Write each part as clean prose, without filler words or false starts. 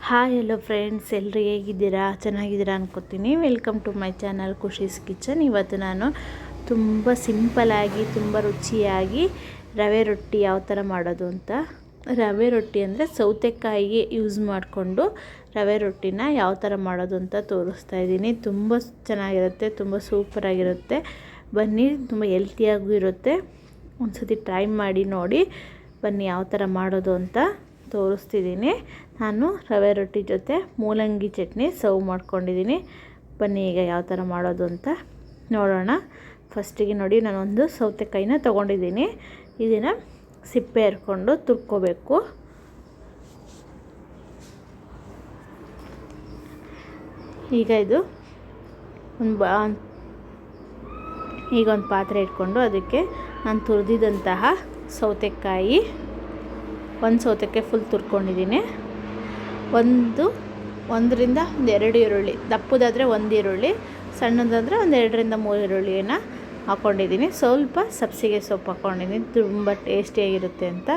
Hi hello friends, ಎಲ್ಲರೂ ಹೇಗಿದ್ದೀರಾ? ಚೆನ್ನಾಗಿದ್ದೀರಾ ಅನ್ಕೋತೀನಿ. Welcome to my channel Khushi's kitchen. ಇವತ್ತು ನಾನು ತುಂಬ ಸಿಂಪಲಾಗಿ ತುಂಬ ರುಚಿಯಾಗಿ ರವೆ ರೊಟ್ಟಿ ಯಾವ ಥರ ಮಾಡೋದು ಅಂತ. ರವೆ ರೊಟ್ಟಿ ಅಂದರೆ ಸೌತೆಕಾಯಿಗೆ ಯೂಸ್ ಮಾಡಿಕೊಂಡು ರವೆ ರೊಟ್ಟಿನ ಯಾವ ಥರ ಮಾಡೋದು ಅಂತ ತೋರಿಸ್ತಾ ಇದ್ದೀನಿ. ತುಂಬ ಚೆನ್ನಾಗಿರುತ್ತೆ, ತುಂಬ ಸೂಪರಾಗಿರುತ್ತೆ. ಬನ್ನಿ, ತುಂಬ ಹೆಲ್ತಿಯಾಗೂ ಇರುತ್ತೆ. ಒಂದು ಸತಿ ಟ್ರೈ ಮಾಡಿ ನೋಡಿ. ಬನ್ನಿ ಯಾವ ಥರ ಮಾಡೋದು ಅಂತ ತೋರಿಸ್ತಿದ್ದೀನಿ. ನಾನು ರವೆ ರೊಟ್ಟಿ ಜೊತೆ ಮೂಲಂಗಿ ಚಟ್ನಿ ಸರ್ವ್ ಮಾಡ್ಕೊಂಡಿದ್ದೀನಿ. ಬನ್ನಿ ಈಗ ಯಾವ ಥರ ಮಾಡೋದು ಅಂತ ನೋಡೋಣ. ಫಸ್ಟಿಗೆ ನೋಡಿ, ನಾನೊಂದು ಸೌತೆಕಾಯಿನ ತೊಗೊಂಡಿದ್ದೀನಿ. ಇದನ್ನು ಸಿಪ್ಪೆ ಹರ್ಕೊಂಡು ತುರ್ಕೋಬೇಕು. ಈಗ ಇದು ಒಂದು ಪಾತ್ರೆ ಇಟ್ಕೊಂಡು ಅದಕ್ಕೆ ನಾನು ತುರಿದಿದ್ದಂತಹ ಸೌತೆಕಾಯಿ, ಒಂದು ಸೌತೆಕಾಯಿ ಫುಲ್ ತುರ್ಕೊಂಡಿದ್ದೀನಿ. ಒಂದರಿಂದ ಎರಡು ಈರುಳ್ಳಿ, ದಪ್ಪದಾದರೆ ಒಂದು ಈರುಳ್ಳಿ, ಸಣ್ಣದಾದರೆ ಒಂದು 2ರಿಂದ 3 ಈರುಳ್ಳಿಯನ್ನು ಹಾಕ್ಕೊಂಡಿದ್ದೀನಿ. ಸ್ವಲ್ಪ ಸಬ್ಸಿಗೆ ಸೊಪ್ಪು ಹಾಕ್ಕೊಂಡಿದ್ದೀನಿ, ತುಂಬ ಟೇಸ್ಟಿಯಾಗಿರುತ್ತೆ ಅಂತ.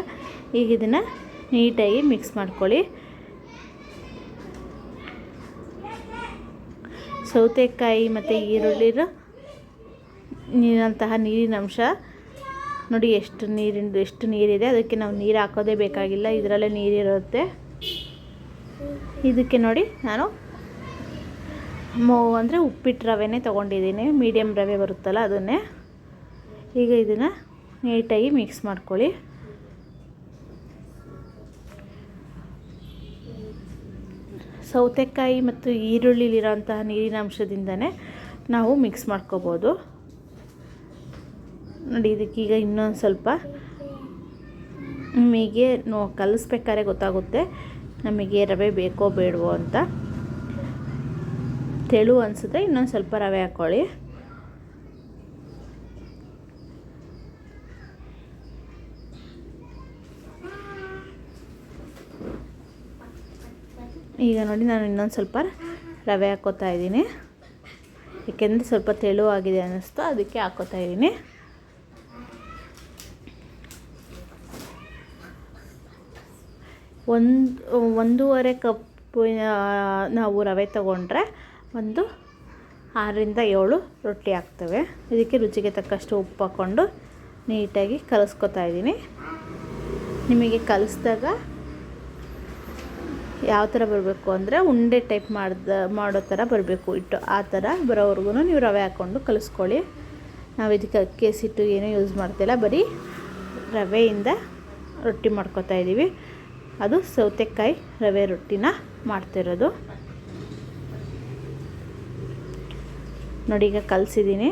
ಈಗ ಇದನ್ನು ನೀಟಾಗಿ ಮಿಕ್ಸ್ ಮಾಡ್ಕೊಳ್ಳಿ. ಸೌತೆಕಾಯಿ ಮತ್ತು ಈರುಳ್ಳಿರೋ ನೀರಂತಹ ನೀರಿನ ಅಂಶ ನೋಡಿ, ಎಷ್ಟು ನೀರಿದೆ. ಅದಕ್ಕೆ ನಾವು ನೀರು ಹಾಕೋದೇ ಬೇಕಾಗಿಲ್ಲ, ಇದರಲ್ಲೇ ನೀರಿರುತ್ತೆ. ಇದಕ್ಕೆ ನೋಡಿ, ನಾನು ಅಂದರೆ ಉಪ್ಪಿಟ್ಟು ರವೆನೇ ತೊಗೊಂಡಿದ್ದೀನಿ, ಮೀಡಿಯಮ್ ರವೆ ಬರುತ್ತಲ್ಲ ಅದನ್ನೇ. ಈಗ ಇದನ್ನು ನೀಟಾಗಿ ಮಿಕ್ಸ್ ಮಾಡ್ಕೊಳ್ಳಿ. ಸೌತೆಕಾಯಿ ಮತ್ತು ಈರುಳ್ಳಿಲಿರೋಂತಹ ನೀರಿನ ಅಂಶದಿಂದನೇ ನಾವು ಮಿಕ್ಸ್ ಮಾಡ್ಕೋಬೋದು ನೋಡಿ. ಇದಕ್ಕೀಗ ಇನ್ನೊಂದು ಸ್ವಲ್ಪ ನಿಮಗೆ ಕಲಿಸ್ಬೇಕಾದ್ರೆ ಗೊತ್ತಾಗುತ್ತೆ ನಮಗೆ ರವೆ ಬೇಕೋ ಬೇಡವೋ ಅಂತ. ತೆಳು ಅನಿಸಿದ್ರೆ ಇನ್ನೊಂದು ಸ್ವಲ್ಪ ರವೆ ಹಾಕ್ಕೊಳ್ಳಿ. ಈಗ ನೋಡಿ, ನಾನು ಇನ್ನೊಂದು ಸ್ವಲ್ಪ ರವೆ ಹಾಕ್ಕೋತಾ ಇದ್ದೀನಿ. ಏಕೆಂದರೆ ಸ್ವಲ್ಪ ತೆಳುವಾಗಿದೆ ಅನ್ನಿಸ್ತು, ಅದಕ್ಕೆ ಹಾಕ್ಕೋತಾ ಇದ್ದೀನಿ. ಒಂದೂವರೆ ಕಪ್ ನಾವು ರವೆ ತಗೊಂಡ್ರೆ 6ರಿಂದ 7 ರೊಟ್ಟಿ ಆಗ್ತವೆ. ಇದಕ್ಕೆ ರುಚಿಗೆ ತಕ್ಕಷ್ಟು ಉಪ್ಪು ಹಾಕ್ಕೊಂಡು ನೀಟಾಗಿ ಕಲಿಸ್ಕೊತಾ ಇದ್ದೀನಿ. ನಿಮಗೆ ಕಲಿಸಿದಾಗ ಯಾವ ಥರ ಬರಬೇಕು ಅಂದರೆ ಉಂಡೆ ಟೈಪ್ ಮಾಡೋ ಥರ ಬರಬೇಕು, ಇಟ್ಟು ಆ ಥರ ಬರೋವರೆಗೂ ನೀವು ರವೆ ಹಾಕ್ಕೊಂಡು ಕಲಿಸ್ಕೊಳ್ಳಿ. ನಾವು ಇದಕ್ಕೆ ಅಕ್ಕಿ ಹಸಿಟ್ಟು ಏನೂ ಯೂಸ್ ಮಾಡ್ತಿಲ್ಲ, ಬರೀ ರವೆಯಿಂದ ರೊಟ್ಟಿ ಮಾಡ್ಕೊತಾ ಇದ್ದೀವಿ. ಅದು ಸೌತೆಕಾಯಿ ರವೆ ರೊಟ್ಟಿನ ಮಾಡ್ತಿರೋದು ನೋಡಿ. ಈಗ ಕಲಿಸಿದ್ದೀನಿ,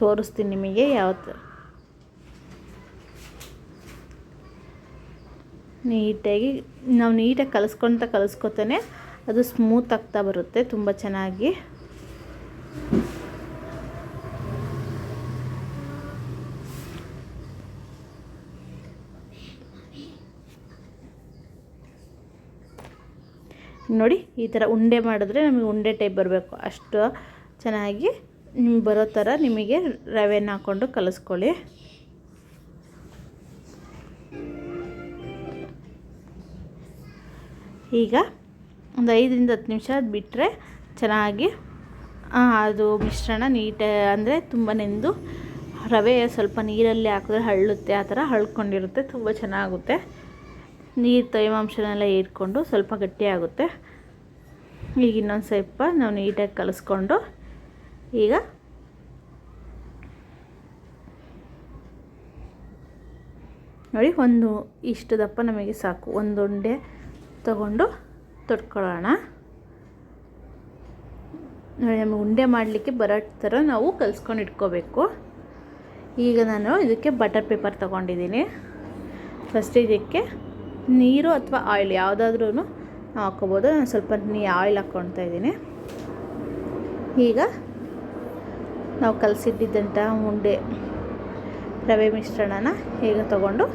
ತೋರಿಸ್ತೀನಿ ನಿಮಗೆ ನಾವು ನೀಟಾಗಿ ಕಲಿಸ್ಕೊತಾನೆ ಅದು ಸ್ಮೂತ್ ಆಗ್ತಾ ಬರುತ್ತೆ, ತುಂಬ ಚೆನ್ನಾಗಿ. ನೋಡಿ, ಈ ಥರ ಉಂಡೆ ಮಾಡಿದ್ರೆ ನಮಗೆ ಉಂಡೆ ಟೈಪ್ ಬರಬೇಕು, ಅಷ್ಟು ಚೆನ್ನಾಗಿ ಬರೋ ಥರ ನಿಮಗೆ ರವೆನ ಹಾಕ್ಕೊಂಡು ಕಲಿಸ್ಕೊಳ್ಳಿ. ಈಗ ಒಂದು 5ರಿಂದ 10 ನಿಮಿಷ ಬಿಟ್ಟರೆ ಚೆನ್ನಾಗಿ ಅದು ಮಿಶ್ರಣ ಅಂದರೆ ತುಂಬ ನೆಂದು ರವೆ ಸ್ವಲ್ಪ ನೀರಲ್ಲಿ ಹಾಕಿದ್ರೆ ಹಳ್ಳುತ್ತೆ, ಆ ಥರ ಹಳ್ಕೊಂಡಿರುತ್ತೆ, ತುಂಬ ಚೆನ್ನಾಗುತ್ತೆ. ನೀರು ತೇವಾಂಶನೆಲ್ಲ ಇಟ್ಕೊಂಡು ಸ್ವಲ್ಪ ಗಟ್ಟಿಯಾಗುತ್ತೆ. ಈಗ ಇನ್ನೊಂದು ಸ್ವಲ್ಪ ನಾವು ನೀಟಾಗಿ ಕಲಿಸ್ಕೊಂಡು ಈಗ ನೋಡಿ, ಇಷ್ಟು ದಪ್ಪ ನಮಗೆ ಸಾಕು. ಒಂದು ಉಂಡೆ ತಗೊಂಡು ತೊಟ್ಕೊಳ್ಳೋಣ ನೋಡಿ. ನಮಗೆ ಉಂಡೆ ಮಾಡಲಿಕ್ಕೆ ಬರೋ ಥರ ನಾವು ಕಲಿಸ್ಕೊಂಡು ಇಟ್ಕೋಬೇಕು. ಈಗ ನಾನು ಇದಕ್ಕೆ ಬಟರ್ ಪೇಪರ್ ತೊಗೊಂಡಿದ್ದೀನಿ. ಫಸ್ಟ್ ಇದಕ್ಕೆ ನೀರು ಅಥವಾ ಆಯಿಲ್ ಯಾವುದಾದ್ರೂ ನಾವು ಹಾಕ್ಕೋಬೋದು. ನಾನು ಸ್ವಲ್ಪ ಆಯಿಲ್ ಹಾಕ್ಕೊಳ್ತಾ ಇದ್ದೀನಿ. ಈಗ ನಾವು ಕಲಸಿಟ್ಟಿದ್ದಂಥ ಉಂಡೆ ರವೆ ಮಿಶ್ರಣನ ಈಗ ತಗೊಂಡು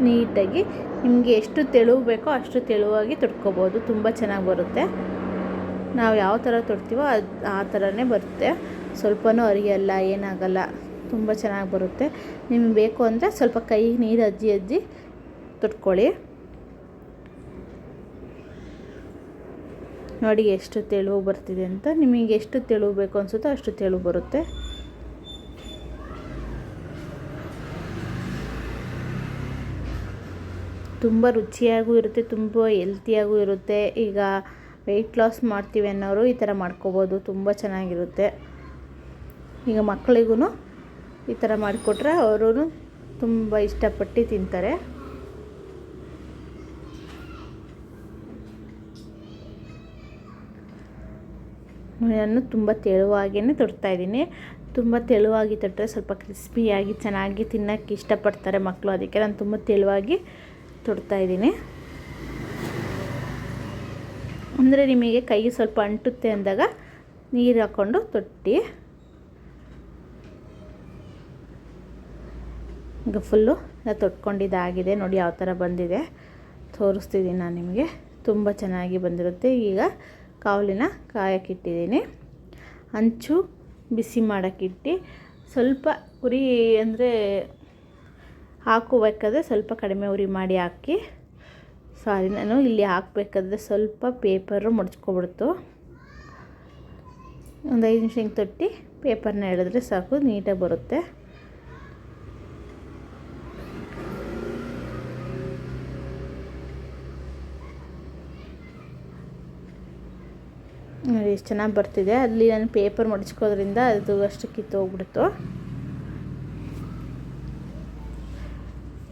ನೀಟಾಗಿ ನಿಮಗೆ ಎಷ್ಟು ತೆಳುವು ಬೇಕೋ ಅಷ್ಟು ತೆಳುವಾಗಿ ತೊಟ್ಕೋಬೋದು, ತುಂಬ ಚೆನ್ನಾಗಿ ಬರುತ್ತೆ. ನಾವು ಯಾವ ಥರ ತೊಡ್ತೀವೋ ಆ ಥರನೇ ಬರುತ್ತೆ, ಸ್ವಲ್ಪನೂ ಅರಿಯಲ್ಲ, ಏನಾಗಲ್ಲ, ತುಂಬ ಚೆನ್ನಾಗಿ ಬರುತ್ತೆ. ನಿಮ್ಗೆ ಬೇಕು ಅಂದರೆ ಸ್ವಲ್ಪ ಕೈ ನೀರು ಅಜ್ಜಿ ತೊಟ್ಕೊಳ್ಳಿ. ನೋಡಿ ಎಷ್ಟು ತೆಳು ಬರ್ತಿದೆ ಅಂತ. ನಿಮಗೆ ಎಷ್ಟು ತೆಳು ಬೇಕು ಅನಿಸುತ್ತೋ ಅಷ್ಟು ತೆಳು ಬರುತ್ತೆ. ತುಂಬ ರುಚಿಯಾಗೂ ಇರುತ್ತೆ, ತುಂಬ ಹೆಲ್ತಿಯಾಗೂ ಇರುತ್ತೆ. ಈಗ ವೆಯ್ಟ್ ಲಾಸ್ ಮಾಡ್ತೀವಿ ಅನ್ನೋರು ಈ ಥರ ಮಾಡ್ಕೋಬೋದು, ತುಂಬ ಚೆನ್ನಾಗಿರುತ್ತೆ. ಈಗ ಮಕ್ಕಳಿಗೂ ಈ ಥರ ಮಾಡಿಕೊಟ್ರೆ ಅವರು ತುಂಬ ಇಷ್ಟಪಟ್ಟು ತಿಂತಾರೆ. ನಾನು ತುಂಬ ತೆಳುವಾಗಿಯೇ ತೊಡ್ತಾಯಿದ್ದೀನಿ. ತುಂಬ ತೆಳುವಾಗಿ ತೊಟ್ಟರೆ ಸ್ವಲ್ಪ ಕ್ರಿಸ್ಪಿಯಾಗಿ ಚೆನ್ನಾಗಿ ತಿನ್ನೋಕ್ಕೆ ಇಷ್ಟಪಡ್ತಾರೆ ಮಕ್ಕಳು. ಅದಕ್ಕೆ ನಾನು ತುಂಬ ತೆಳುವಾಗಿ ತೊಡ್ತಾಯಿದ್ದೀನಿ. ಅಂದರೆ ನಿಮಗೆ ಕೈಗೆ ಸ್ವಲ್ಪ ಅಂಟುತ್ತೆ ಅಂದಾಗ ನೀರು ಹಾಕ್ಕೊಂಡು ತೊಟ್ಟಿ. ಈಗ ಫುಲ್ಲು ತೊಟ್ಕೊಂಡಿದ್ದಾಗಿದೆ. ನೋಡಿ ಯಾವ ಥರ ಬಂದಿದೆ ತೋರಿಸ್ತಿದ್ದೀನಿ ನಾನು ನಿಮಗೆ. ತುಂಬ ಚೆನ್ನಾಗಿ ಬಂದಿರುತ್ತೆ. ಈಗ ಕಾವಲಿನ ಕಾಯಕ್ಕಿಟ್ಟಿದ್ದೀನಿ. ಹಂಚು ಬಿಸಿ ಮಾಡೋಕ್ಕಿಟ್ಟು ಸ್ವಲ್ಪ ಉರಿ ಅಂದರೆ ಹಾಕಬೇಕಾದ್ರೆ ಸ್ವಲ್ಪ ಕಡಿಮೆ ಉರಿ ಮಾಡಿ ಹಾಕಿ. ನಾನು ಇಲ್ಲಿ ಹಾಕಬೇಕಾದ್ರೆ ಸ್ವಲ್ಪ ಪೇಪರು ಮುಡ್ಚ್ಕೊಬಿಡ್ತು. ಒಂದು 5 ನಿಮಿಷ ಹಿಂಗೆ ತೊಟ್ಟಿ ಪೇಪರ್ನ ಎಳೆದ್ರೆ ಸಾಕು, ನೀಟಾಗಿ ಬರುತ್ತೆ. ನೋಡಿ ಎಷ್ಟು ಚೆನ್ನಾಗಿ ಬರ್ತಿದೆ. ಅಲ್ಲಿ ನಾನು ಪೇಪರ್ ಮಡಚ್ಕೋದ್ರಿಂದ ಅದು ಅಷ್ಟು ಕಿತ್ತೋಗ್ಬಿಡ್ತು.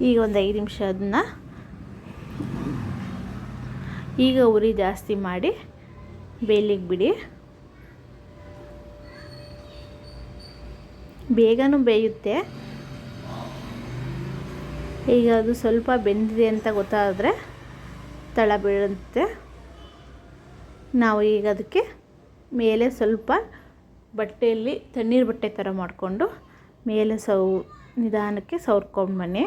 ಈಗ ಒಂದು 5 ನಿಮಿಷ ಅದನ್ನು ಈಗ ಉರಿ ಜಾಸ್ತಿ ಮಾಡಿ ಬೇಯಲಿಕ್ಕೆ ಬಿಡಿ. ಬೇಗನೂ ಬೇಯುತ್ತೆ. ಈಗ ಅದು ಸ್ವಲ್ಪ ಬೆಂದಿದೆ ಅಂತ ಗೊತ್ತಾದರೆ ತಳ ಬೀಳುತ್ತೆ. ನಾವು ಈಗ ಅದಕ್ಕೆ ಮೇಲೆ ಸ್ವಲ್ಪ ಬಟ್ಟೆಯಲ್ಲಿ ತಣ್ಣೀರು ಬಟ್ಟೆ ಥರ ಮಾಡಿಕೊಂಡು ಮೇಲೆ ನಿಧಾನಕ್ಕೆ ಸವರ್ಕೊಂಡು ಬನ್ನಿ.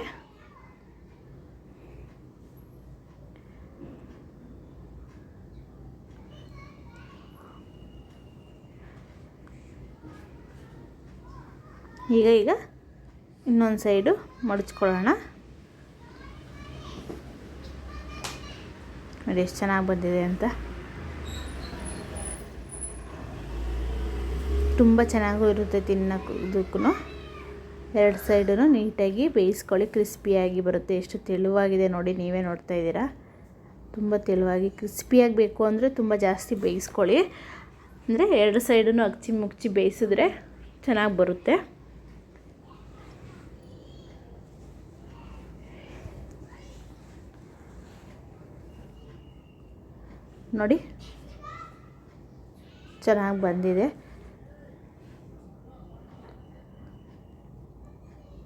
ಈಗ ಇನ್ನೊಂದು ಸೈಡು ಮಡಚ್ಕೊಳ್ಳೋಣ. ನೋಡಿ ಎಷ್ಟು ಚೆನ್ನಾಗಿ ಬಂದಿದೆ ಅಂತ. ತುಂಬ ಚೆನ್ನಾಗೂ ಇರುತ್ತೆ ತಿನ್ನೋದಕ್ಕೂ. 2 ಸೈಡೂ ನೀಟಾಗಿ ಬೇಯಿಸ್ಕೊಳ್ಳಿ, ಕ್ರಿಸ್ಪಿಯಾಗಿ ಬರುತ್ತೆ. ಎಷ್ಟು ತೆಳುವಾಗಿದೆ ನೋಡಿ, ನೀವೇ ನೋಡ್ತಾ ಇದ್ದೀರಾ. ತುಂಬ ತೆಳುವಾಗಿ ಕ್ರಿಸ್ಪಿಯಾಗಿ ಬೇಕು ಅಂದರೆ ತುಂಬ ಜಾಸ್ತಿ ಬೇಯಿಸ್ಕೊಳ್ಳಿ. ಅಂದರೆ 2 ಸೈಡೂ ಅಗ್ಚಿ ಮುಗ್ಚಿ ಬೇಯಿಸಿದ್ರೆ ಚೆನ್ನಾಗಿ ಬರುತ್ತೆ. ನೋಡಿ ಚೆನ್ನಾಗಿ ಬಂದಿದೆ.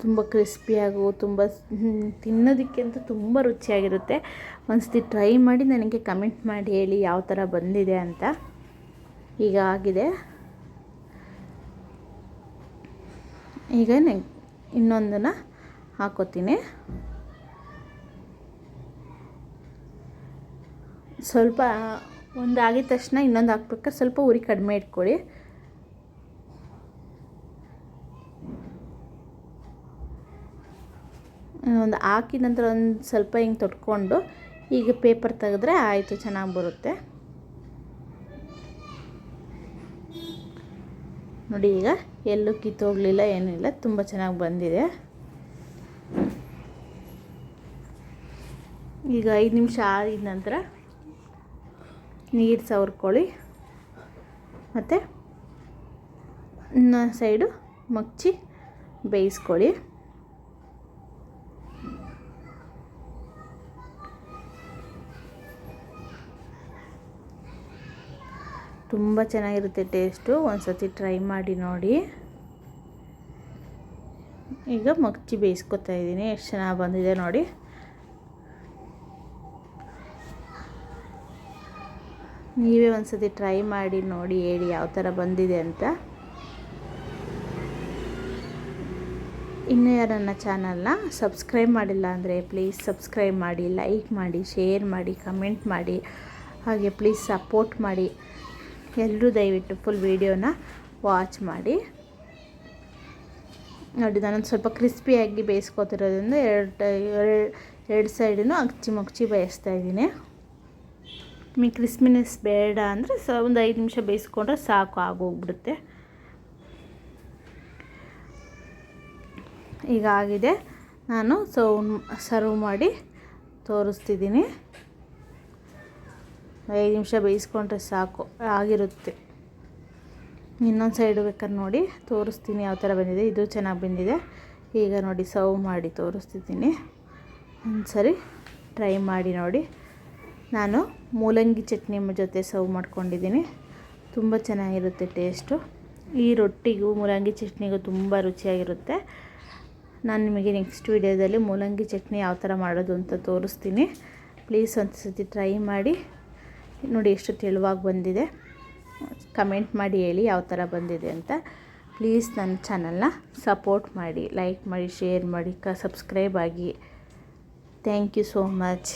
ತುಂಬ ಕ್ರಿಸ್ಪಿಯಾಗೂ ತುಂಬ ತಿನ್ನೋದಕ್ಕೆ ಅಂತೂ ತುಂಬ ರುಚಿಯಾಗಿರುತ್ತೆ. ಒಂದ್ಸತಿ ಟ್ರೈ ಮಾಡಿ ನನಗೆ ಕಮೆಂಟ್ ಮಾಡಿ ಹೇಳಿ ಯಾವ ಥರ ಬಂದಿದೆ ಅಂತ. ಈಗ ಆಗಿದೆ. ಈಗ ಇನ್ನೊಂದನ್ನು ಹಾಕೋತೀನಿ. ಸ್ವಲ್ಪ ಒಂದು ಆಗಿದ ತಕ್ಷಣ ಇನ್ನೊಂದು ಹಾಕ್ಬೇಕಾದ್ರೆ ಸ್ವಲ್ಪ ಉರಿ ಕಡಿಮೆ ಇಟ್ಕೊಳ್ಳಿ. ಒಂದು ಹಾಕಿದ ನಂತರ ಒಂದು ಸ್ವಲ್ಪ ಹಿಂಗೆ ತೊಟ್ಕೊಂಡು ಈಗ ಪೇಪರ್ ತೆಗೆದ್ರೆ ಆಯಿತು, ಚೆನ್ನಾಗಿ ಬರುತ್ತೆ. ನೋಡಿ ಈಗ ಎಲ್ಲೂ ಕಿತ್ತೋಗಲಿಲ್ಲ, ಏನಿಲ್ಲ, ತುಂಬ ಚೆನ್ನಾಗಿ ಬಂದಿದೆ. ಈಗ 5 ನಿಮಿಷ ಆದ ನಂತರ ನೀರು ಸವರ್ಕೊಳ್ಳಿ ಮತ್ತು ಇನ್ನೊಂದು ಸೈಡು ಮಗ್ಚಿ ಬೇಯಿಸ್ಕೊಳ್ಳಿ. ತುಂಬ ಚೆನ್ನಾಗಿರುತ್ತೆ ಟೇಸ್ಟು. ಒಂದು ಸತಿ ಟ್ರೈ ಮಾಡಿ ನೋಡಿ. ಈಗ ಮಗ್ಚಿ ಬೇಯಿಸ್ಕೊತಾ ಇದ್ದೀನಿ. ಎಷ್ಟು ಚೆನ್ನಾಗಿ ಬಂದಿದೆ ನೋಡಿ. ನೀವೇ ಒಂದು ಸತಿ ಟ್ರೈ ಮಾಡಿ ನೋಡಿ, ಹೇಳಿ ಯಾವ ಥರ ಬಂದಿದೆ ಅಂತ. ಇನ್ನೂ ಯಾರು ನನ್ನ ಚಾನಲ್ನ ಸಬ್ಸ್ಕ್ರೈಬ್ ಮಾಡಿಲ್ಲ ಅಂದರೆ ಪ್ಲೀಸ್ ಸಬ್ಸ್ಕ್ರೈಬ್ ಮಾಡಿ, ಲೈಕ್ ಮಾಡಿ, ಶೇರ್ ಮಾಡಿ, ಕಮೆಂಟ್ ಮಾಡಿ, ಹಾಗೆ ಪ್ಲೀಸ್ ಸಪೋರ್ಟ್ ಮಾಡಿ. ಎಲ್ಲರೂ ದಯವಿಟ್ಟು ಫುಲ್ ವೀಡಿಯೋನ ವಾಚ್ ಮಾಡಿ. ನೋಡಿ ನಾನೊಂದು ಸ್ವಲ್ಪ ಕ್ರಿಸ್ಪಿಯಾಗಿ ಬೇಯಿಸ್ಕೊತಿರೋದ್ರಿಂದ 2 ಸೈಡೂ ಅಗ್ಚಿ ಮುಗ್ಚಿ ಬೇಯಿಸ್ತಾ ಇದ್ದೀನಿ. ನಿಮಗೆ ಕ್ರಿಸ್ಪಿನೆಸ್ ಬೇಡ ಅಂದರೆ ಒಂದು 5 ನಿಮಿಷ ಬೇಯಿಸ್ಕೊಂಡ್ರೆ ಸಾಕು, ಆಗೋಗ್ಬಿಡುತ್ತೆ. ಈಗ ಆಗಿದೆ, ನಾನು ಸರ್ವ್ ಮಾಡಿ ತೋರಿಸ್ತಿದ್ದೀನಿ. 5 ನಿಮಿಷ ಬೇಯಿಸ್ಕೊಂಡ್ರೆ ಸಾಕು, ಆಗಿರುತ್ತೆ. ಇನ್ನೊಂದು ಸೈಡು ಬೇಕಾದ್ರೆ ನೋಡಿ ತೋರಿಸ್ತೀನಿ ಯಾವ ಥರ ಬಂದಿದೆ. ಇದು ಚೆನ್ನಾಗಿ ಬಂದಿದೆ. ಈಗ ನೋಡಿ ಸರ್ವ್ ಮಾಡಿ ತೋರಿಸ್ತಿದ್ದೀನಿ. ಒಂದು ಸರಿ ಟ್ರೈ ಮಾಡಿ ನೋಡಿ. ನಾನು ಮೂಲಂಗಿ ಚಟ್ನಿ ಜೊತೆ ಸರ್ವ್ ಮಾಡ್ಕೊಂಡಿದ್ದೀನಿ. ತುಂಬ ಚೆನ್ನಾಗಿರುತ್ತೆ ಟೇಸ್ಟು. ಈ ರೊಟ್ಟಿಗೂ ಮೂಲಂಗಿ ಚಟ್ನಿಗೂ ತುಂಬ ರುಚಿಯಾಗಿರುತ್ತೆ. ನಾನು ನಿಮಗೆ ನೆಕ್ಸ್ಟ್ ವಿಡಿಯೋದಲ್ಲಿ ಮೂಲಂಗಿ ಚಟ್ನಿ ಯಾವ ಥರ ಮಾಡೋದು ಅಂತ ತೋರಿಸ್ತೀನಿ. ಪ್ಲೀಸ್ ಒಂದು ಸತಿ ಟ್ರೈ ಮಾಡಿ ನೋಡಿ. ಎಷ್ಟು ತೆಳುವಾಗಿ ಬಂದಿದೆ, ಕಮೆಂಟ್ ಮಾಡಿ ಹೇಳಿ ಯಾವ ಥರ ಬಂದಿದೆ ಅಂತ. ಪ್ಲೀಸ್ ನನ್ನ ಚಾನಲ್ನ ಸಪೋರ್ಟ್ ಮಾಡಿ, ಲೈಕ್ ಮಾಡಿ, ಶೇರ್ ಮಾಡಿ, ಸಬ್ಸ್ಕ್ರೈಬ್ ಆಗಿ. Thank you so much.